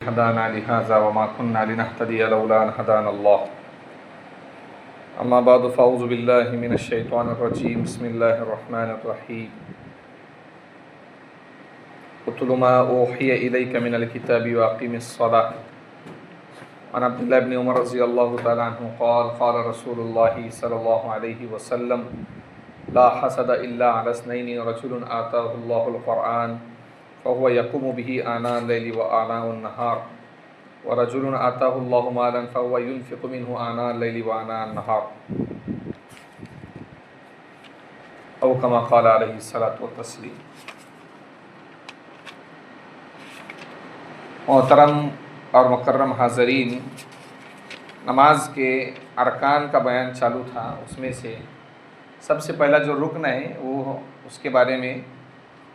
हदाना लिहाज़ा वमा कुन्ना लिनहतदिया लौला अन हदाना अल्लाह। अम्मा बाद फ़अऊज़ु बिल्लाहि मिनश शैतानिर रजीम। बिस्मिल्लाहिर रहमानिर रहीम। उतलु मा ऊहिय इलैका मिनल किताबि व अक़िमिस सलाह। अन अब्दुल्लाह इब्न उमर रज़ियल्लाहु तआला अन्हु क़ाल क़ाल रसूलुल्लाहि सल्लल्लाहु अलैहि वसल्लम ला हसद इल्ला अला इस्नैनि रजुलुन आताहुल्लाहुल क़ुरआन फ़हुव यक़ूमु बिही आनाअल लैलि व आनाअन नहार व रजुलुन आताहुल्लाहु मालन फ़हुव युनफ़िक़ु मिन्हु आनाअल लैलि व आनाअन नहार औ कमा क़ाल अलैहिस्सलातु वत्तस्लीम। मोहतरम और मुकर्रम हाज़रीन, नमाज के अरकान का बयान चालू था। उसमें से सबसे पहला जो रुकन है वो उसके बारे में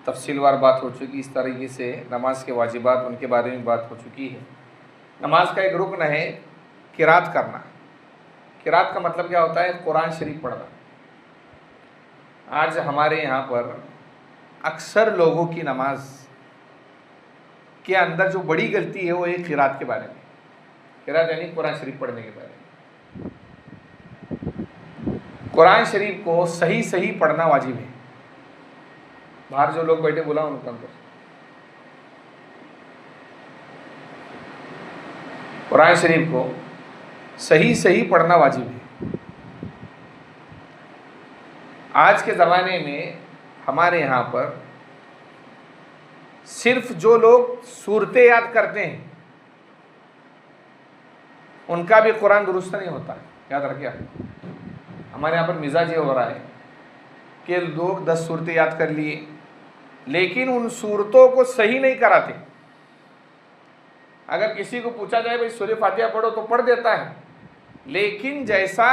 तफसीलवार बात हो चुकी। इस तरीके से नमाज के वाजिबात उनके बारे में बात हो चुकी है। नमाज का एक रुकन है किरात करना। किरात का मतलब क्या होता है? कुरान शरीफ पढ़ना। आज हमारे यहाँ पर अक्सर लोगों की नमाज के अंदर जो बड़ी गलती है वो एक किरात के बारे में। किरात यानी कुरान शरीफ पढ़ने के बारे में। कुरान शरीफ को सही सही पढ़ना वाजिब है। बाहर जो लोग बैठे बोला उनका अंदर कुरान शरीफ को सही सही पढ़ना वाजिब है। आज के ज़माने में हमारे यहाँ पर सिर्फ जो लोग सूरतें याद करते हैं उनका भी कुरान दुरुस्त नहीं होता। याद रखिए, हमारे यहाँ पर मिजाज ये हो रहा है कि लोग 10 सूरतें याद कर लिए लेकिन उन सूरतों को सही नहीं कराते। अगर किसी को पूछा जाए भाई सूरह फातिहा पढ़ो तो पढ़ देता है, लेकिन जैसा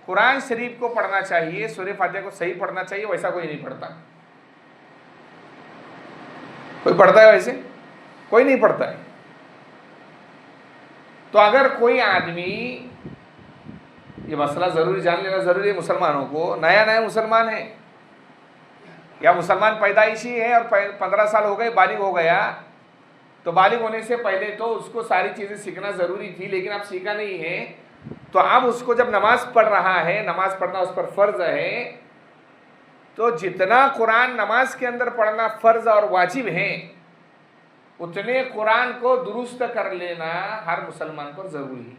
कुरान शरीफ को पढ़ना चाहिए, सूरह फातिहा को सही पढ़ना चाहिए, वैसा कोई नहीं पढ़ता। कोई पढ़ता है वैसे? कोई नहीं पढ़ता है। तो अगर कोई आदमी, ये मसला ज़रूरी जान लेना ज़रूरी है मुसलमानों को, नया नया मुसलमान है या मुसलमान पैदाइशी है और 15 साल हो गए, बालिग हो गया, तो बालिग होने से पहले तो उसको सारी चीज़ें सीखना ज़रूरी थी, लेकिन अब सीखा नहीं है। तो अब उसको जब नमाज पढ़ रहा है, नमाज पढ़ना उस पर फ़र्ज़ है, तो जितना कुरान नमाज के अंदर पढ़ना फ़र्ज़ और वाजिब है उतने कुरान को दुरुस्त कर लेना हर मुसलमान पर ज़रूरी है।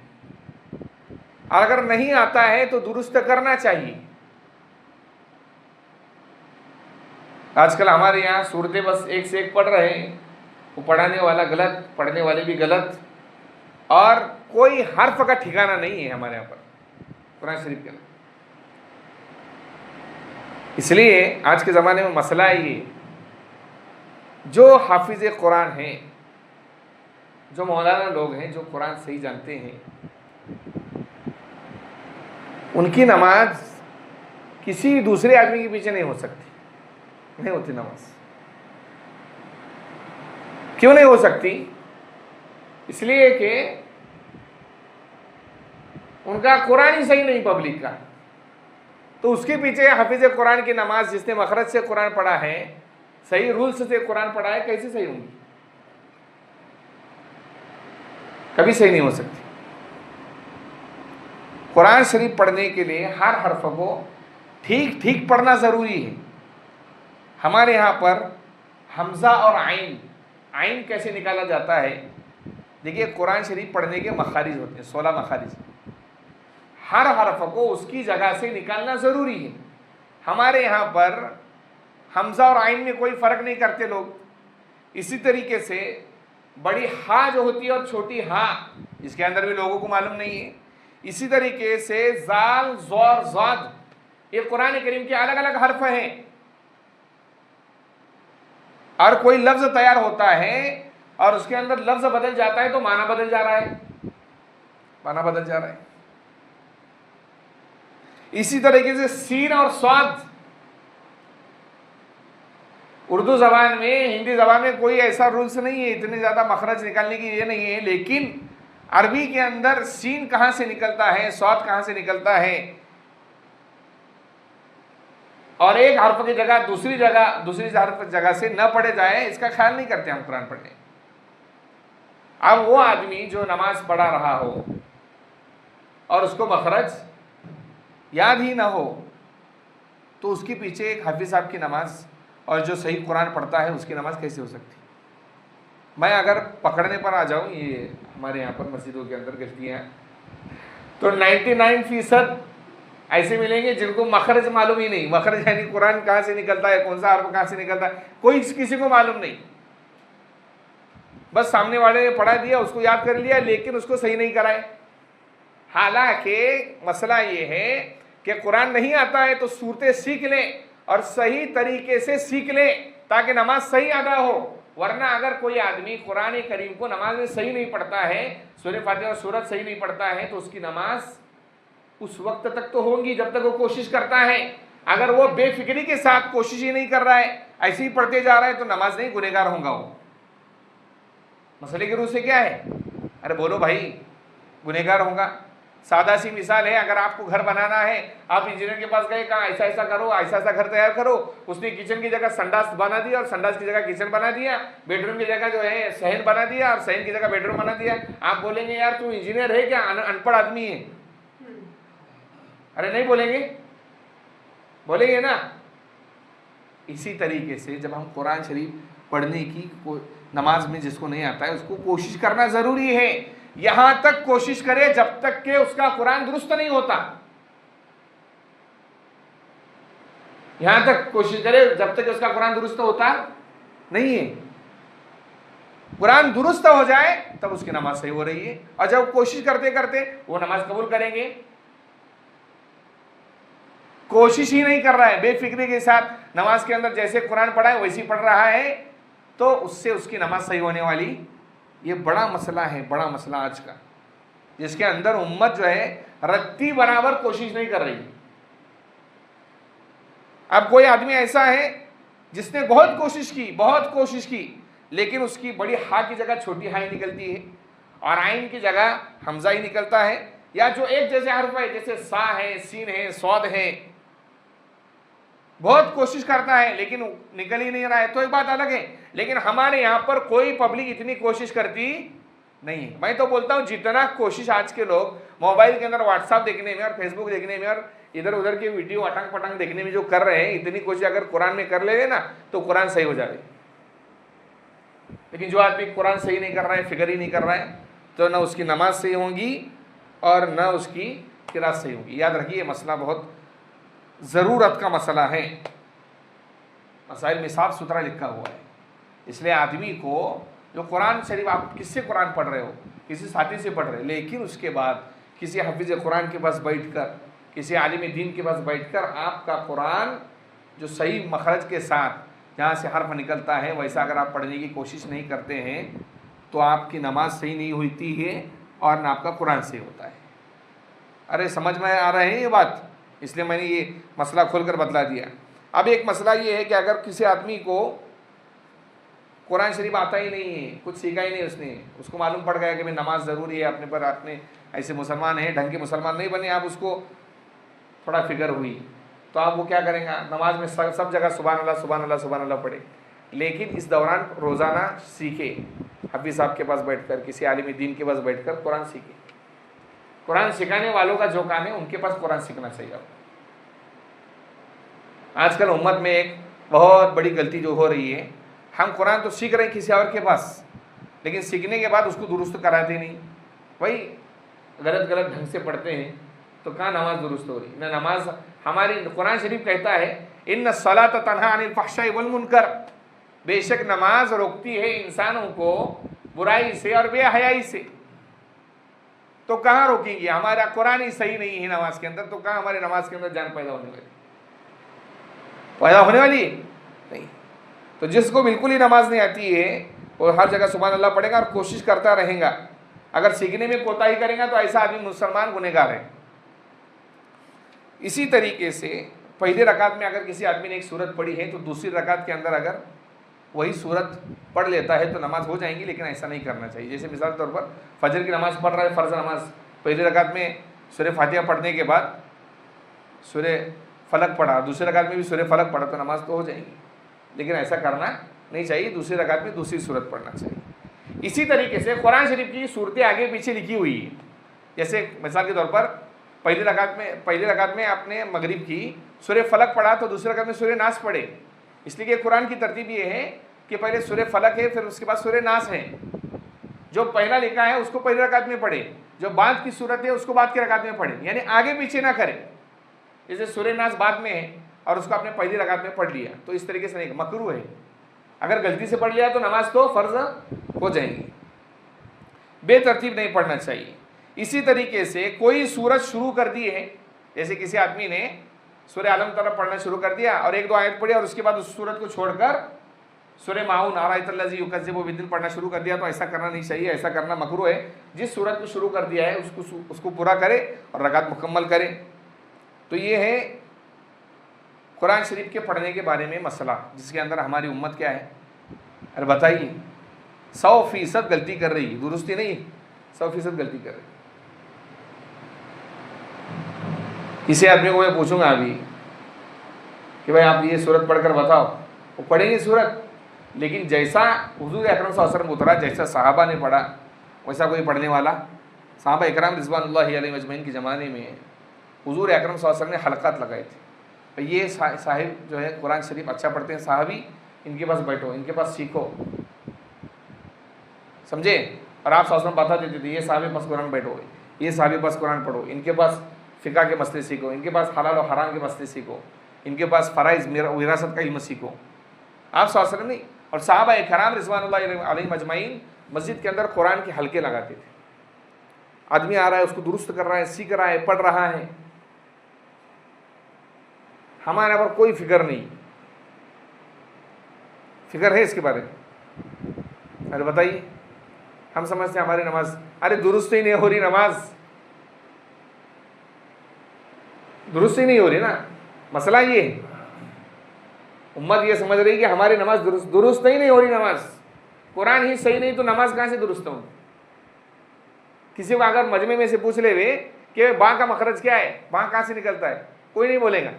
और अगर नहीं आता है तो दुरुस्त करना चाहिए। आजकल हमारे यहाँ सूरतें बस एक से एक पढ़ रहे हैं, वो पढ़ाने वाला गलत, पढ़ने वाले भी गलत, और कोई हर्फ का ठिकाना नहीं है हमारे यहाँ पर कुरान शरीफ के अंदर। इसलिए आज के ज़माने में मसला है ये, जो हाफिज़ कुरान हैं, जो मौलाना लोग हैं, जो कुरान सही जानते हैं, उनकी नमाज किसी दूसरे आदमी के पीछे नहीं हो सकती। नहीं होती नमाज। क्यों नहीं हो सकती? इसलिए कि उनका कुरान ही सही नहीं पब्लिक का। तो उसके पीछे हाफिज़ कुरान की नमाज, जिसने मखरज से कुरान पढ़ा है, सही रूल्स से कुरान पढ़ा है, कैसे सही होंगी? कभी सही नहीं हो सकती। कुरान शरीफ पढ़ने के लिए हर हर्फ को ठीक ठीक पढ़ना ज़रूरी है। हमारे यहाँ पर हमज़ा और आइन, आइन कैसे निकाला जाता है? देखिए, कुरान शरीफ पढ़ने के मखारिज होते हैं, 16 मखारिज। हर हर्फ को उसकी जगह से निकालना ज़रूरी है। हमारे यहाँ पर हमज़ा और आइन में कोई फ़र्क नहीं करते लोग। इसी तरीके से बड़ी हा जो होती है और छोटी हा, इसके अंदर भी लोगों को मालूम नहीं है। इसी तरीके से ज़ाल, ज़ौर, ज़ाद, ये कुरान करीम के अलग अलग हर्फ हैं। और कोई लफ्ज़ तैयार होता है और उसके अंदर लफ्ज़ बदल जाता है तो माना बदल जा रहा है, माना बदल जा रहा है। इसी तरीके से सीन और स्वाद, उर्दू ज़बान में, हिंदी ज़बान में कोई ऐसा रूल्स नहीं है, इतने ज़्यादा मखरज निकालने की ये नहीं है, लेकिन अरबी के अंदर सीन कहाँ से निकलता है, स्वाद कहाँ से निकलता है, और एक हर्फ की जगह दूसरी जगह से न पढ़े जाए, इसका ख्याल नहीं करते हम कुरान पढ़ने। अब वो आदमी जो नमाज पढ़ा रहा हो और उसको मखरज याद ही ना हो, तो उसके पीछे एक हाफिज साहब की नमाज और जो सही कुरान पढ़ता है उसकी नमाज कैसे हो सकती? मैं अगर पकड़ने पर आ जाऊं, ये हमारे यहाँ पर मस्जिदों के अंदर गलतियाँ, तो 99% ऐसे मिलेंगे जिनको मखरज मालूम ही नहीं। मखरज यानी कुरान कहाँ से निकलता है, कौन सा हर्फ कहाँ से निकलता है, कोई किसी को मालूम नहीं। बस सामने वाले ने पढ़ा दिया, उसको याद कर लिया, लेकिन उसको सही नहीं कराए। हालांकि मसला ये है कि कुरान नहीं आता है तो सूरतें सीख लें और सही तरीके से सीख लें ताकि नमाज सही अदा हो। वरना अगर कोई आदमी कुरान करीम को नमाज में सही नहीं पढ़ता है, सूरह फातिहा और सूरत सही नहीं पढ़ता है, तो उसकी नमाज उस वक्त तक तो होगी जब तक वो कोशिश करता है। अगर वो बेफिक्री के साथ कोशिश ही नहीं कर रहा है, ऐसे ही पढ़ते जा रहा है, तो नमाज नहीं, गुनहगार होगा वो। मसले की रूह से क्या है? अरे बोलो भाई, गुनहगार होगा। सादा सी मिसाल है, अगर आपको घर बनाना है, आप इंजीनियर के पास गए, कहा ऐसा ऐसा करो, ऐसा ऐसा घर तैयार करो, उसने किचन की जगह संडास बना दिया और संडास की जगह किचन बना दिया, बेडरूम की जगह जो है सहन बना दिया और सहन की जगह बेडरूम बना दिया। आप बोलेंगे यार तू इंजीनियर है क्या, अनपढ़ आदमी है? अरे नहीं बोलेंगे? बोलेंगे ना। इसी तरीके से जब हम कुरान शरीफ पढ़ने की नमाज में जिसको नहीं आता है उसको कोशिश करना जरूरी है। यहां तक कोशिश करे जब तक के उसका कुरान दुरुस्त नहीं होता। यहां तक कोशिश करे जब तक उसका कुरान दुरुस्त होता नहीं है। कुरान दुरुस्त हो जाए तब उसकी नमाज सही हो रही है, और जब कोशिश करते करते वो नमाज कबूल करेंगे। कोशिश ही नहीं कर रहा है, बेफिक्री के साथ नमाज के अंदर जैसे कुरान पढ़ा है वैसे पढ़ रहा है, तो उससे उसकी नमाज सही होने वाली। ये बड़ा मसला है, बड़ा मसला आज का, जिसके अंदर उम्मत जो है रत्ती बराबर कोशिश नहीं कर रही। अब कोई आदमी ऐसा है जिसने बहुत कोशिश की, लेकिन उसकी बड़ी हा की जगह छोटी हा ही निकलती है और आइन की जगह हमजा ही निकलता है, या जो एक जैसे हर्फ है, जैसे सा है, सीन है, सौद है, बहुत कोशिश करता है लेकिन निकल ही नहीं रहा है, तो एक बात अलग है। लेकिन हमारे यहाँ पर कोई पब्लिक इतनी कोशिश करती नहीं है। मैं तो बोलता हूँ जितना कोशिश आज के लोग मोबाइल के अंदर व्हाट्सएप देखने में और फेसबुक देखने में और इधर उधर के वीडियो अटंग पटंग देखने में जो कर रहे हैं, इतनी कोशिश अगर कुरान में कर ले ना तो कुरान सही हो जाए। लेकिन जो आदमी कुरान सही नहीं कर रहा है, फिक्र ही नहीं कर रहा है, तो ना उसकी नमाज सही होगी और ना उसकी किरात सही होगी। याद रखिए, मसला बहुत ज़रूरत का मसला है। मसाइल में साफ सुथरा लिखा हुआ है। इसलिए आदमी को जो कुरान शरीफ, आप किससे कुरान पढ़ रहे हो, किसी साथी से पढ़ रहे हो, लेकिन उसके बाद किसी हाफिज कुरान के पास बैठकर, किसी आलिम दीन के पास बैठकर आपका कुरान जो सही मखरज के साथ जहाँ से हर्फ निकलता है वैसा अगर आप पढ़ने की कोशिश नहीं करते हैं तो आपकी नमाज सही नहीं होती है और ना आपका कुरान सही होता है। अरे समझ में आ रहे हैं ये बात? इसलिए मैंने ये मसला खोलकर बतला दिया। अब एक मसला ये है कि अगर किसी आदमी को कुरान शरीफ आता ही नहीं है, कुछ सीखा ही नहीं उसने, उसको मालूम पड़ गया कि भाई नमाज ज़रूरी है अपने पर, आपने ऐसे मुसलमान हैं, ढंग के मुसलमान नहीं बने आप, उसको थोड़ा फिक्र हुई, तो आप वो क्या करेंगे? नमाज में सब जगह सुभान अल्लाह सुभान अल्लाह सुभान अल्लाह पढ़े, लेकिन इस दौरान रोज़ाना सीखे, हाफिज़ साहब के पास बैठकर, किसी आलिम दीन के पास बैठकर कुरान सीखे। कुरान सिखाने वालों का जो काम है उनके पास कुरान सीखना चाहिए। आपको आजकल उम्मत में एक बहुत बड़ी गलती जो हो रही है, हम कुरान तो सीख रहे हैं किसी और के पास, लेकिन सीखने के बाद उसको दुरुस्त कराते नहीं। वही गलत गलत ढंग से पढ़ते हैं, तो कहाँ नमाज दुरुस्त हो रही ना? नमाज हमारी, कुरान शरीफ कहता है इन्न सलात तन्हा अनिल फहशाई वल मुनकर, बेशक नमाज रोकती है इंसानों को बुराई से और बेहयाई से। तो कहाँ रोकेंगे? हमारा कुरान ही सही नहीं है नमाज के अंदर, तो कहाँ हमारे नमाज के अंदर जान पैदा होने वाली नहीं। तो जिसको बिल्कुल ही नमाज नहीं आती है वो हर जगह सुभान अल्लाह पढ़ेगा और कोशिश करता रहेगा। अगर सीखने में कोताही करेगा तो ऐसा आदमी मुसलमान गुनहगार है। इसी तरीके से पहले रकात में अगर किसी आदमी ने एक सूरत पढ़ी है तो दूसरी रकात के अंदर अगर वही सूरत पढ़ लेता है तो नमाज हो जाएंगी, लेकिन ऐसा नहीं करना चाहिए। जैसे मिसाल के तौर पर फजर की नमाज़ पढ़ रहा है, फ़र्ज़ नमाज, पहली रकात में सूरह फातिहा पढ़ने के बाद सूरह फलक पढ़ा, दूसरी रकात में भी सूरह फलक पढ़ा, तो नमाज तो हो जाएगी, लेकिन ऐसा करना नहीं चाहिए। दूसरी रकात में दूसरी सूरत पढ़ना चाहिए। इसी तरीके से कुरान शरीफ की सूरतें आगे पीछे लिखी हुई है। जैसे मिसाल के तौर पर पहली रकात में आपने मगरिब की सूरह फलक पढ़ा तो दूसरी रकात में सूरह नास पढ़े, इसलिए कि कुरान की तरतीब ये है कि पहले सूरह फलक है, फिर उसके बाद सूरह नास है। जो पहला लिखा है उसको पहली रकात में पढ़े, जो बाद की सूरत है उसको बाद की रकात में पढ़े, यानी आगे पीछे ना करें। जैसे सूरह नास बाद में है और उसको आपने पहली रकात में पढ़ लिया तो इस तरीके से नहीं, मकरूह है। अगर गलती से पढ़ लिया तो नमाज तो फर्ज हो जाएगी, बेतरतीब नहीं पढ़ना चाहिए। इसी तरीके से कोई सूरत शुरू कर दी है, जैसे किसी आदमी ने सूरह आलम तरफ पढ़ना शुरू कर दिया और एक दो आयत पढ़ी और उसके बाद उस सूरत को छोड़कर सूरह माऊन अरायतल्लज़ी युकज़्ज़िबु बिद्दीन पढ़ना शुरू कर दिया, तो ऐसा करना नहीं चाहिए, ऐसा करना मकरूह है। जिस सूरत को शुरू कर दिया है उसको पूरा करे और रकात मुकम्मल करे। तो ये है कुरान शरीफ के पढ़ने के बारे में मसला, जिसके अंदर हमारी उम्मत क्या है। अरे बताइए, 100% गलती कर रही है, दुरुस्ती नहीं, 100% गलती कर रही है। किसी आदमी को मैं पूछूंगा अभी कि भाई आप ये सूरत पढ़कर बताओ, वो पढ़ेंगे सूरत, लेकिन जैसा हुजूर अकरम सल्लल्लाहु अलैहि वसल्लम उतरा, जैसा सहाबा ने पढ़ा वैसा कोई पढ़ने वाला। सहाबा इकराम रिज़वानुल्लाहि अलैहिम अजमईन के ज़माने में हुजूर अकरम सल्लल्लाहु अलैहि वसल्लम ने हलक़ात लगाए थे, ये साहिब जो है कुरान शरीफ अच्छा पढ़ते हैं, साहबी, इनके पास बैठो, इनके पास सीखो, समझे। और आप सल्लल्लाहु अलैहि वसल्लम बता देते थे, ये साहबी पास कुरान बैठो, ये साहबी पास कुरान पढ़ो, इनके पास फ़िक़्ह के मसले सीखो, इनके पास हलाल और हराम के मसले सीखो, इनके पास फ़राइज़ विरासत का इल्म सीखो। आप सल्लल्लाहु अलैहि वसल्लम नहीं, और सहाबा इकराम रिज़वानुल्लाहि अलैहिम अजमईन मस्जिद के अंदर कुरान के हलके लगाते थे। आदमी आ रहा है, उसको दुरुस्त कर रहा है, सीख रहा है, पढ़ रहा है, हमारे पर कोई फिक्र नहीं। फिक्र है इसके बारे में? अरे बताइए, हम समझते हैं हमारी नमाज, अरे दुरुस्त ही नहीं हो रही, नमाज दुरुस्त ही नहीं हो रही ना, मसला ये है। उम्मत ये समझ रही कि हमारी नमाज दुरुस्त ही नहीं हो रही, नमाज कुरान ही सही नहीं तो नमाज कहाँ से दुरुस्त हो। किसी को अगर मजमे में से पूछ ले वे कि बा का मखरज क्या है, बा कहाँ से निकलता है, कोई नहीं बोलेगा।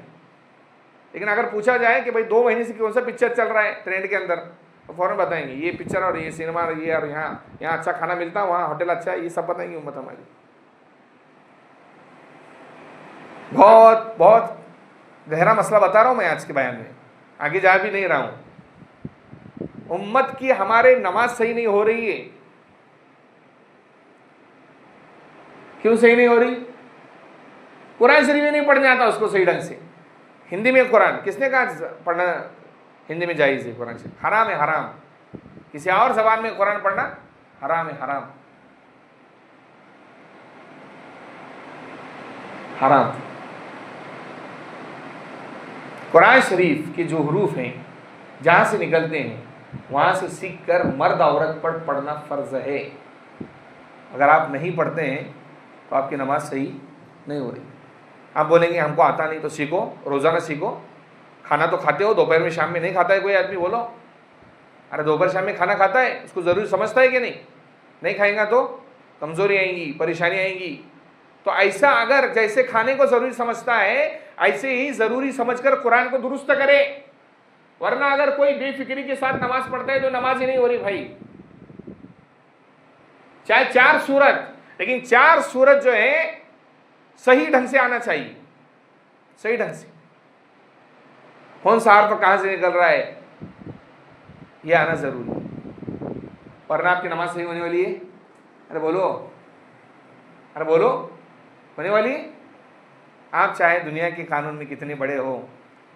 लेकिन अगर पूछा जाए कि भाई 2 महीने से कौन सा पिक्चर चल रहा है ट्रेंड के अंदर, तो फ़ौरन बताएंगे ये पिक्चर और ये सिनेमा और ये, और यहाँ अच्छा खाना मिलता है, वहाँ होटल अच्छा है, ये सब बताएंगे उम्मत हमारी। बहुत बहुत गहरा मसला बता रहा हूँ मैं आज के बयान में, आगे जा भी नहीं रहा हूँ। उम्मत की हमारे नमाज सही नहीं हो रही है। क्यों सही नहीं हो रही? कुरान शरीफ में नहीं पढ़ने आता उसको सही ढंग से। हिंदी में कुरान किसने कहा पढ़ना हिंदी में जायज़ है? कुरान शरीफ हराम है, हराम। किसी और ज़बान में कुरान पढ़ना हराम है, हराम, हराम। कुरान शरीफ के जो हरूफ हैं जहाँ से निकलते हैं वहाँ से सीख कर मर्द औरत पर पढ़ना फ़र्ज़ है। अगर आप नहीं पढ़ते हैं तो आपकी नमाज सही नहीं हो रही। आप बोलेंगे हमको आता नहीं, तो सीखो, रोज़ाना सीखो। खाना तो खाते हो, दोपहर में शाम में नहीं खाता है कोई आदमी? बोलो, अरे दोपहर शाम में खाना खाता है, उसको ज़रूरी समझता है कि नहीं? नहीं खाएगा तो कमज़ोरी आएंगी, परेशानी आएंगी। तो ऐसा अगर जैसे खाने को ज़रूरी समझता है, ऐसे ही ज़रूरी समझकर कुरान को दुरुस्त करे। वरना अगर कोई बेफिक्री के साथ नमाज पढ़ता है तो नमाज ही नहीं हो रही भाई। चाहे 4 सूरत, लेकिन 4 सूरत जो है सही ढंग से आना चाहिए, सही ढंग से। कौन सा हर्फ कहाँ से निकल रहा है ये आना जरूरी है, वरना आपकी नमाज सही होने वाली है। अरे बोलो, अरे बोलो, होने वाली है। आप चाहे दुनिया के कानून में कितने बड़े हो,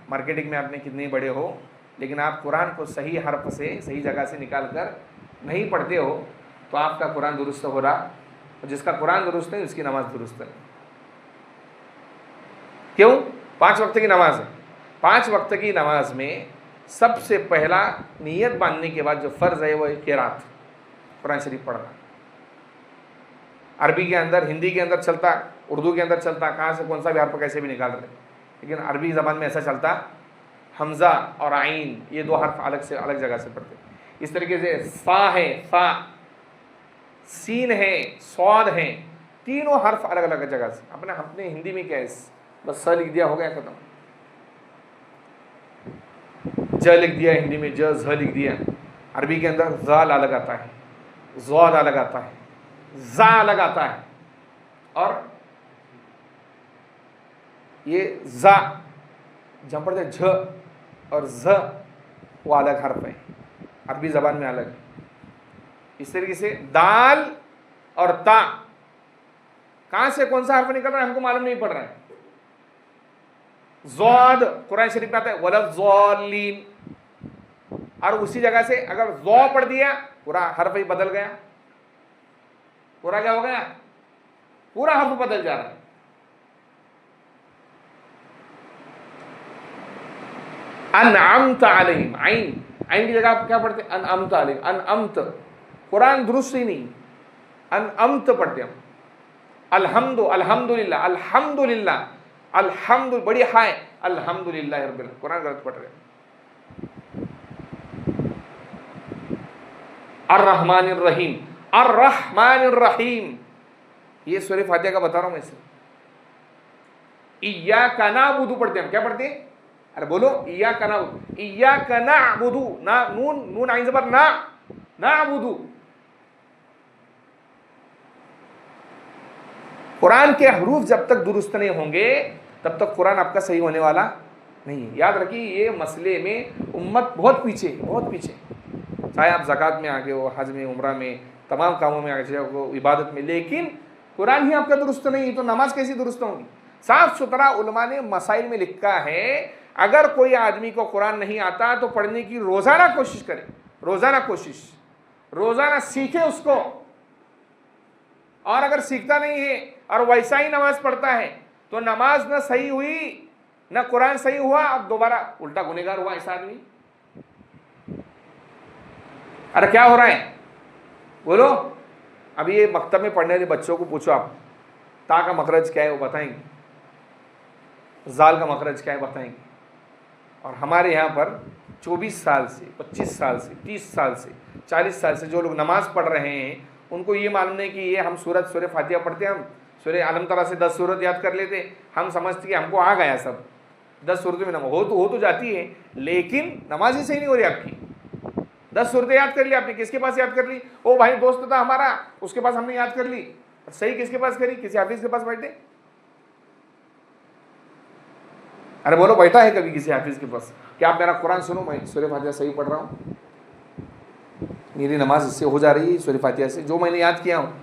मार्केटिंग में आपने कितने बड़े हो, लेकिन आप कुरान को सही हर्फ से, सही जगह से निकाल कर नहीं पढ़ते हो तो आपका कुरान दुरुस्त हो रहा, और जिसका कुरान दुरुस्त नहीं उसकी नमाज दुरुस्त नहीं। क्यों? 5 वक्त की नमाज है। 5 वक्त की नमाज में सबसे पहला नियत बांधने के बाद जो फ़र्ज़ है वो है क़िरात, कुरान शरीफ पढ़ना। अरबी के अंदर, हिंदी के अंदर चलता, उर्दू के अंदर चलता, कहाँ से कौन सा भी हर्फ कैसे भी निकाल रहे, लेकिन अरबी ज़बान में ऐसा चलता, हमज़ा और आइन ये 2 हर्फ अलग से अलग जगह से पढ़ते। इस तरीके से फ़ा है, फ़ा, सीन है, स्वाद है, तीनों हर्फ अलग अलग जगह से। अपने हिंदी में क्या है, बस स लिख दिया, हो गया खत्म। ज लिख दिया हिंदी में, ज, झ लिख दिया। अरबी के अंदर ज़ाल अलग आता है, ज़ौद अलग आता है, ज़ा अलग आता है, और ये ज़ा जहाँ पढ़ते झ और ज़ वो अलग हर्फ है, अरबी ज़बान में अलग है। इस तरीके से दाल और ता, कहाँ से कौन सा हर्फ निकल रहा है हमको मालूम नहीं पड़ रहा है। ज़ौद कुरान शरीफ में आता है वलज़्ज़ालीन, और उसी जगह से अगर ज़ौ पढ़ दिया पूरा हर्फ ही बदल गया, पूरा क्या हो गया, पूरा हर्फ बदल जा रहा है। अनअमत अलैहिम, आइन, आइन की जगह आप क्या पढ़ते हैं, अनअमत अलैहिम, अनअमत, कुरान दुरुस्त ही नहीं, अनअमत पढ़ते हम। अल्हम्दु, अल्हम्दुलिल्लाह, अल्हम्दुलिल्लाह, अल्हम्दु बड़ी हाय, अल्हम्दुलिल्लाह रब्बिल, कुरान गलत पढ़ रहे हैं। अर्रहमानिर रहीम, अर्रहमानिर रहीम, ये सूरह फातिहा का बता रहा हूं मैं इसे। इय्याका नअबुदु पढ़ते हम, क्या पढ़ते हैं, अरे बोलो, इय्याका नअबुदु, इय्याका नअबुदु, ना नून, नून आइन ज़बर ना, नअबुदु। कुरान के हरूफ जब तक दुरुस्त नहीं होंगे तब तक कुरान आपका सही होने वाला नहीं है। याद रखिए, ये मसले में उम्मत बहुत पीछे, बहुत पीछे। चाहे आप ज़कात में आगे हो, हज में, उम्रा में, तमाम कामों में आगे हो, इबादत में, लेकिन कुरान ही आपका दुरुस्त नहीं तो नमाज कैसी दुरुस्त होगी। साफ सुथरा उलमा ने मसाइल में लिखा है, अगर कोई आदमी को कुरान नहीं आता तो पढ़ने की रोज़ाना कोशिश करे, रोज़ाना कोशिश, रोज़ाना सीखे उसको। और अगर सीखता नहीं है और वैसा ही नमाज पढ़ता है तो नमाज न सही हुई न कुरान सही हुआ, अब दोबारा उल्टा गुनहगार हुआ ऐसा आदमी। अरे क्या हो रहा है बोलो। अभी ये मकतब में पढ़ने वाले बच्चों को पूछो आप, ता का मखरज क्या है वो बताएंगे, जाल का मखरज क्या है बताएंगे। और हमारे यहाँ पर 24 साल से, 25 साल से, 30 साल से, 40 साल से जो लोग नमाज पढ़ रहे हैं उनको ये मालूम नहीं कि ये हम सूरह फातिहा पढ़ते, हम सूरह आलम तरा से 10 सूरत याद कर लेते, हम समझते कि हमको आ गया सब 10 सूरतों में नमाज हो तो जाती है, लेकिन नमाज ही सही नहीं हो रही आपकी। 10 सूरतें याद कर ली आपने, किसके पास याद कर ली, ओ भाई दोस्त था हमारा उसके पास हमने याद कर ली, सही किसके पास करी, किसी हाफिज के पास बैठे। अरे बोलो, बैठा है कभी किसी हाफिज के पास कि आप मेरा कुरान सुनो, मैं सूरह फातिहा सही पढ़ रहा हूँ, मेरी नमाज इससे हो जा रही है सूरह फातिहा से, जो मैंने याद किया हूँ।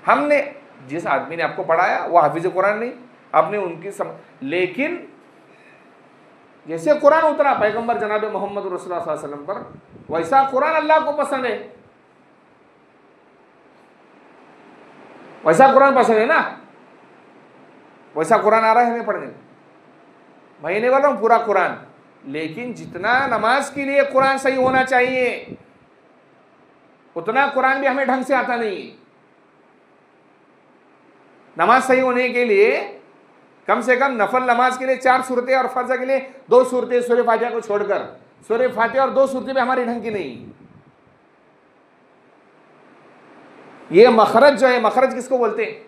हमने जिस आदमी ने आपको पढ़ाया वो हाफिज कुरान नहीं, आपने उनकी लेकिन जैसे कुरान उतरा पैगंबर जनाब मोहम्मद रसूलुल्लाह सल्लल्लाहु अलैहि वसल्लम पर, वैसा कुरान अल्लाह को पसंद है, वैसा कुरान पसंद है ना, वैसा कुरान आ रहा है हमें पढ़ने। मैं नहीं बोल रहा हूँ पूरा कुरान, लेकिन जितना नमाज के लिए कुरान सही होना चाहिए उतना कुरान भी हमें ढंग से आता नहीं। नमाज सही होने के लिए कम से कम नफल नमाज के लिए 4 सूरतें और फर्ज के लिए 2 सूरतें, सूरह फातिहा को छोड़कर, सूरह फातिहा और 2 सूरतें भी हमारी ढंग की नहीं। ये मखरज जो है, मखरज किसको बोलते हैं,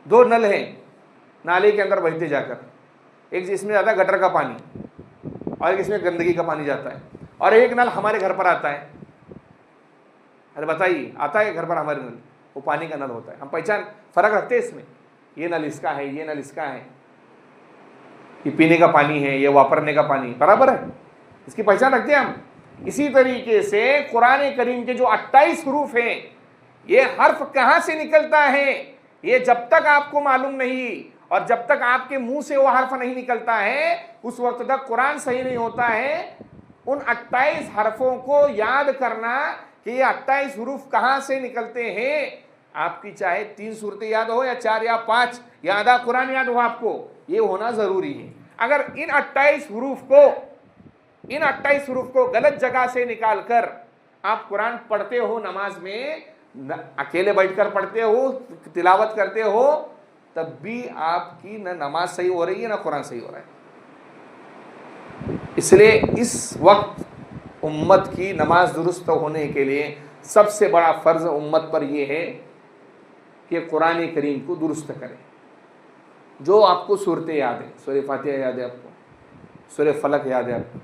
2 नल हैं नाले के अंदर बहते जाकर, एक जिसमें जाता है गटर का पानी और एक इसमें गंदगी का पानी जाता है, और एक नल हमारे घर पर आता है। अरे बताइए, आता है घर पर हमारे नल, वो पानी का नल होता है, हम पहचान फर्क रखते हैं इसमें, ये नल इसका है, ये नल इसका है, ये पीने का पानी है, ये वापरने का पानी, बराबर है, इसकी पहचान रखते हैं हम। इसी तरीके से कुरान करीम के जो 28 हरूफ हैं, ये हर्फ कहाँ से निकलता है ये जब तक आपको मालूम नहीं और जब तक आपके मुंह से वो हर्फ नहीं निकलता है उस वक्त तक कुरान सही नहीं होता है। उन 28 हरफों को याद करना कि ये 28 हरूफ कहाँ से निकलते हैं, आपकी चाहे 3 सूरतें याद हो या 4 या 5 या आधा कुरान याद हो, आपको ये होना जरूरी है। अगर इन 28 हरूफ को गलत जगह से निकालकर आप कुरान पढ़ते हो, नमाज में अकेले बैठकर पढ़ते हो, तिलावत करते हो, तब भी आपकी न नमाज सही हो रही है न कुरान सही हो रहा है। इसलिए इस वक्त उम्मत की नमाज दुरुस्त होने के लिए सबसे बड़ा फर्ज उम्मत पर यह है कि कुरान करीम को दुरुस्त करें। जो आपको सूरतें याद है, सूरह फातिहा याद है आपको, सूरह फलक याद है आपको,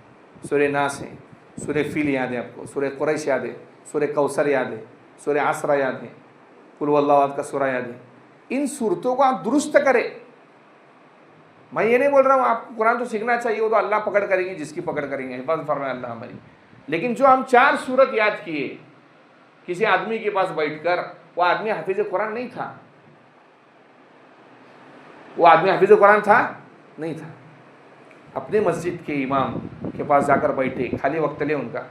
सूरह नास है, सूरह फील याद है आपको, सूरह कुरैश याद है, सूरह कौसर याद है, सूरह आसरा याद है, कुल वल्लाहु अहद का सूरा याद है। इन सूरतों को आप दुरुस्त करें। मैं ये नहीं बोल रहा हूँ आपको कुरान तो सीखना चाहिए, वो तो अल्लाह पकड़ करेंगे जिसकी पकड़ करेंगे, हिफाजत फरमाए अल्लाह हमारी। लेकिन जो हम 4 सूरत याद किए किसी आदमी के पास बैठकर, वो आदमी हाफिज कुरान नहीं था, वो आदमी हाफिज कुरान था नहीं था। अपने मस्जिद के इमाम के पास जाकर बैठे, खाली वक्त ले उनका,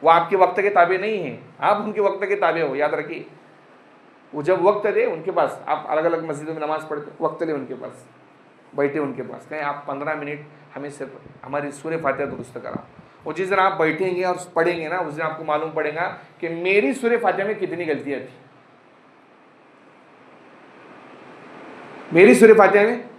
वो आपके वक्त के ताबे नहीं है, आप उनके वक्त के ताबे हो, याद रखिए। वो जब वक्त दे उनके पास, आप अलग अलग मस्जिदों में नमाज पढ़ते, वक्त ले उनके पास, बैठे उनके पास, कहें आप 15 मिनट हमें सिर्फ हमारी सूरह फातिहा दुरुस्त करा। और जिस दिन आप बैठेंगे और पढ़ेंगे ना, उस दिन आपको मालूम पड़ेगा कि मेरी सूरह फातिहा में कितनी गलतियां थी। मेरी सूरह फातिहा में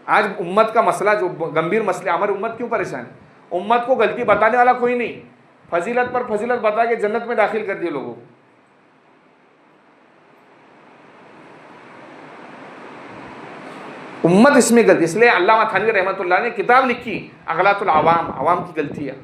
आज उम्मत का मसला, जो गंभीर मसले, हमारी उम्मत क्यों परेशान है? उम्मत को गलती बताने वाला कोई नहीं, फजीलत पर फजीलत बता के जन्नत में दाखिल कर दिए लोगों को। उम्मत इसमें गलती, इसलिए अल्लामा थानवी रहमतुल्लाह ने किताब लिखी अगलातुल आवाम, आवाम की गलतियां।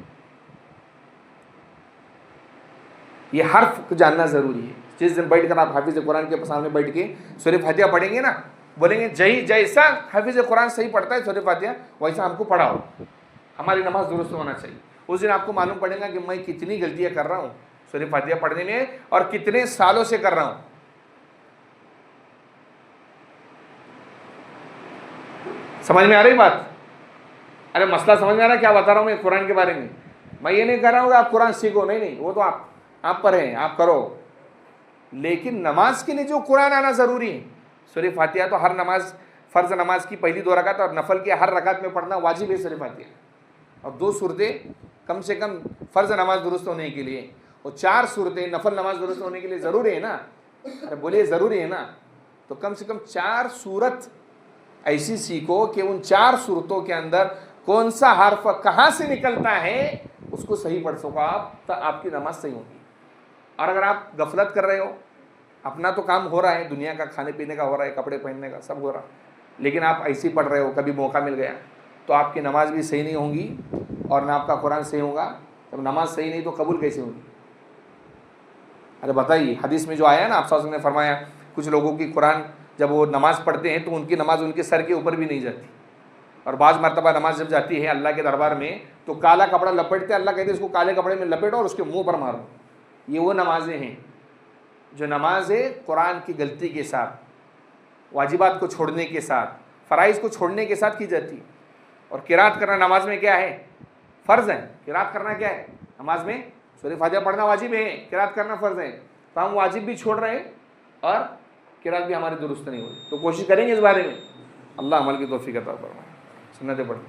ये हर्फ को जानना जरूरी है। जिस दिन बैठकर आप हाफिज कुरान के सामने बैठ के सूरह फातिहा पढ़ेंगे ना, बोलेंगे जैसा हाफिज कुरान सही पढ़ता है सूरह फातिहा, वैसा हमको पढ़ाओ, हमारी नमाज दुरुस्त होना चाहिए। उस दिन आपको मालूम पड़ेगा कि मैं कितनी गलतियां कर रहा हूँ सूरह फातिहा पढ़ने में, और कितने सालों से कर रहा हूँ। समझ में आ रही बात? अरे मसला समझ में आ रहा क्या बता रहा हूँ मैं कुरान के बारे में? मैं ये नहीं कर रहा हूँ कि आप कुरान सीखो, नहीं, वो तो आप पर है, आप करो। लेकिन नमाज के लिए जो कुरान आना ज़रूरी है, सूरह फातिहा तो हर नमाज, फ़र्ज़ नमाज की पहली 2 रकात और नफल की हर रकात में पढ़ना वाजिब है सूरह फातिहा। और 2 सूरतें कम से कम फ़र्ज़ नमाज दुरुस्त होने के लिए, और 4 सूरतें नफल नमाज दुरुस्त होने के लिए ज़रूरी है ना। अरे बोलिए ज़रूरी है ना, तो कम से कम 4 सूरत ऐसी सीखो कि उन 4 सूरतों के अंदर कौन सा हर्फ कहाँ से निकलता है उसको सही पढ़ सको आप, तो आपकी नमाज सही होगी। और अगर आप गफलत कर रहे हो, अपना तो काम हो रहा है, दुनिया का खाने पीने का हो रहा है, कपड़े पहनने का सब हो रहा है, लेकिन आप ऐसे ही पढ़ रहे हो, कभी मौका मिल गया, तो आपकी नमाज भी सही नहीं होगी और ना आपका कुरान सही होगा। जब नमाज सही नहीं तो कबूल कैसे होगी? अरे बताइए, हदीस में जो आया है ना, आप सल्लल्लाहु अलैहि वसल्लम ने फरमाया कुछ लोगों की कुरान जब वो नमाज़ पढ़ते हैं तो उनकी नमाज उनके सर के ऊपर भी नहीं जाती, और बाज़ मरतबा नमाज जब जाती है अल्लाह के दरबार में तो काला कपड़ा लपेटते, अल्लाह कहते हैं इसको काले कपड़े में लपेटो और उसके मुंह पर मारो। ये वो नमाजें हैं जो नमाज़ें कुरान की गलती के साथ, वाजिबात को छोड़ने के साथ, फ़राइज़ को छोड़ने के साथ की जाती। और किरात करना नमाज में क्या है? फ़र्ज़ है। किरात करना क्या है? नमाज में सूरह फातिहा पढ़ना वाजिब है, किरात करना फ़र्ज़ है। तो हम वाजिब भी छोड़ रहे हैं और किरात भी हमारी दुरुस्त नहीं हो रही। तो कोशिश करेंगे इस बारे में, अल्लाह अमल की तौफीक अता फरमाए। सुन्नतें पढ़ें।